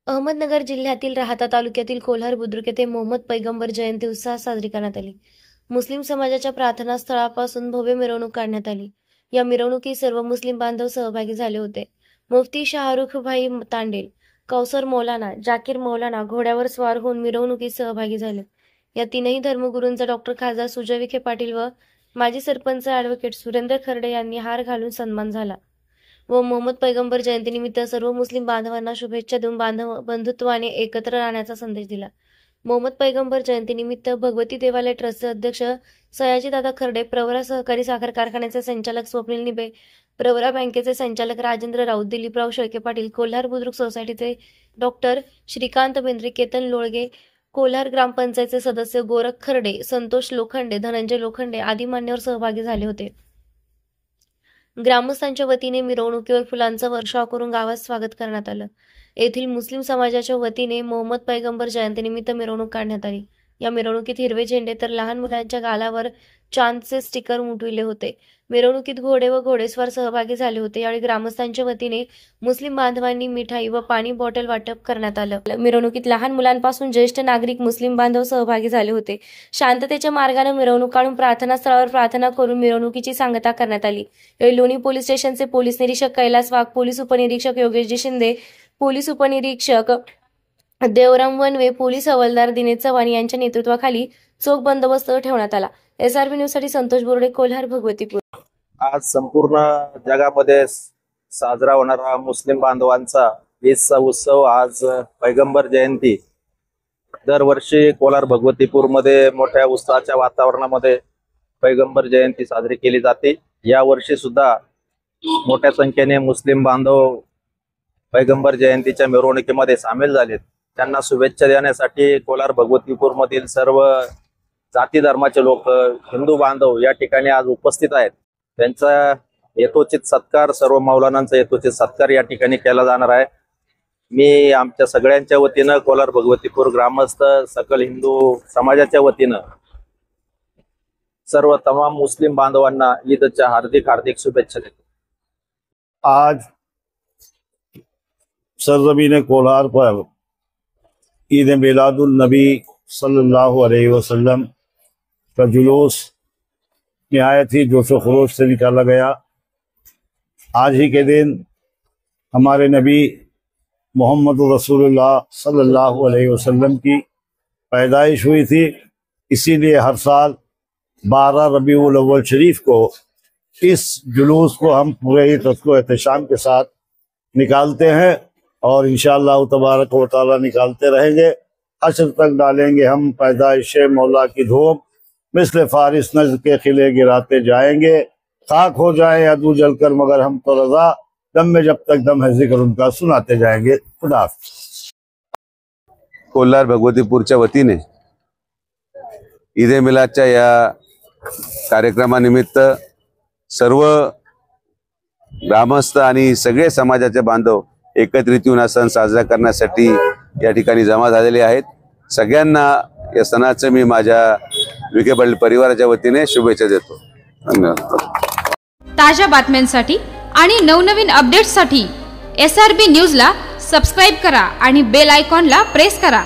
अहमदनगर जिल्ह्यातील राहाता तालुक्यातील कोल्हार बुद्रुक येथे मोहम्मद पैगंबर जयंती उत्साहात साजरी करण्यात आली। मुस्लिम समाजाच्या प्रार्थना स्थळापासून भव्य मिरवणूक काढण्यात आली। या मिरवणुकीत सर्व मुस्लिम बांधव सहभागी झाले होते। मुफ्ती शाहरुख भाई तांडेल, कौसर मौलाना, जाकीर मौलाना घोड्यावर स्वार होऊन मिरवणुकीत सहभागी झाले। या तीनही धर्मगुरूंचा डॉक्टर खासदार सुजय विखे पाटील व माजी सरपंच ॲडव्होकेट सुरेंद्र खर्डे यांनी हार घालून सन्मान झाला व मोहम्मद पैगंबर जयंतीनिमित्त सर्व मुस्लिम बांधवांना शुभेच्छा देऊन बंधुत्वाने एकत्र राहण्याचा संदेश दिला। मोहम्मद पैगंबर जयंतीनिमित्त भगवती देवालय ट्रस्टचे अध्यक्ष सयाजीदादा खर्डे, प्रवरा सहकारी साखर कारखान्याचे संचालक स्वप्नील निबे, प्रवरा बँकेचे संचालक राजेंद्र राऊत, दिलीपराव शेळके पाटील, कोल्हार बुद्रुक सोसायटीचे डॉक्टर श्रीकांत बेंद्रे, केतन लोळगे, कोल्हार ग्रामपंचायतचे सदस्य गोरख खर्डे, संतोष लोखंडे, धनंजय लोखंडे आदी मान्यवर सहभागी झाले होते। ग्रामस्थांच्या वतीने मिरवणुकीवर फुलांचा वर्षाव करून गावात स्वागत करण्यात आलं। येथील मुस्लिम समाजाच्या वतीने मोहम्मद पैगंबर जयंतीनिमित्त मिरवणूक काढण्यात आली। या मिरवणुकीत हिरवे झेंडे तर लहान मुलांच्या गालावर चांदचे स्टिकर उमटविले होते। मिरवणुकीत घोडे व घोडेस्वार सहभागी झाले होते। यावेळी ग्रामस्थांच्या वतीने मुस्लिम बांधवांनी मिठाई व पाणी बॉटल वाटप करण्यात आलं। मिरवणुकीत लहान मुलांपासून ज्येष्ठ नागरिक मुस्लिम बांधव सहभागी झाले होते। शांततेच्या मार्गाने मिरवणूक काढून प्रार्थना स्थळावर प्रार्थना करून मिरवणुकीची सांगता करण्यात आली। यावेळी लोणी पोलीस स्टेशनचे पोलीस निरीक्षक कैलास वाघ, पोलीस उपनिरीक्षक योगेशजी शिंदे, पोलीस उपनिरीक्षक देवराम वनवे, पोलीस हवालदार दिनेश चव्हाण यांच्या नेतृत्वाखाली चोख बंदोबस्त ठेवण्यात आला। SRB न्यूज साठी संतोष बोर्डे, कोल्हार भगवतीपूर। आज संपूर्ण जगामध्ये साजरा होणारा मुस्लिम बांधवांचा ईदचा उत्सव, आज पैगंबर जयंती दरवर्षी कोल्हार भगवतीपूर मध्ये मोठ्या उत्साहाच्या वातावरणामध्ये पैगंबर जयंती साजरी केली जाते। या वर्षी सुद्धा मोठ्या संख्येने मुस्लिम बांधव पैगंबर जयंतीच्या मिरवणुकीमध्ये सामील झालेत। त्यांना शुभेच्छा देण्यासाठी कोल्हार भगवतीपूर मधील सर्व जाती धर्माचे लोक, हिंदू बांधव या ठिकाणी आज उपस्थित आहेत। त्यांचा यथोचित सत्कार, सर्व मौलानांचा यथोचित सत्कार या ठिकाणी केला जाणार आहे। मी आमच्या सगळ्यांच्या वतीनं, कोल्हार भगवतीपूर ग्रामस्थ, सकल हिंदू समाजाच्या वतीनं सर्व तमाम मुस्लिम बांधवांना ईदच्या हार्दिक हार्दिक शुभेच्छा देतो। आज सरजमीन कोल्हार पर ईद मिलादुन नबी सल्लल्लाहु अलैहि वसल्लम का जुलूस निहायत ही जोशो खरोश से निकाला गया। आज ही के दिन हमारे नबी मोहम्मद रसूलुल्लाह सल्लल्लाहु अलैहि वसल्लम की पैदाइश हुई थी। इसीलिए हर साल 12 रबीउल अव्वल शरीफ को इस जुलूस को हम पूरे ही तस्को एहतशाम के साथ निकालते हैं और इंशाअल्लाह तबारक व तआला निकालते रहेंगे। हश्र तक डालेंगे हम पैदाइश मौला की धूम, मिस्ल फारिस नज़्र के खिले गिराते जाएंगे। खाक हो जाए अदू जलकर मगर हम तो रजा, दम में जब तक दम है जिक्र उनका सुनाते जाएंगे। खुदा हाफिज़। कोल्हार भगवतीपूरच्या वतीने ईद ए मिलादच्या या कार्यक्रमानिमित्त सर्व ग्रामस्थ आणि सगळे समाजाचे बांधव एकत्रित येऊन हा सण साजरा करण्यासाठी या ठिकाणी जमा झालेले आहेत। सगळ्यांना या सणाचं मी माझ्या विखे पाटील परिवाराच्या वतीने शुभेच्छा देतो। धन्यवाद। ताज्या बातम्यांसाठी आणि नवनवीन अपडेट्ससाठी SRB न्यूजला सबस्क्राइब करा आणि बेल आयकॉनला प्रेस करा।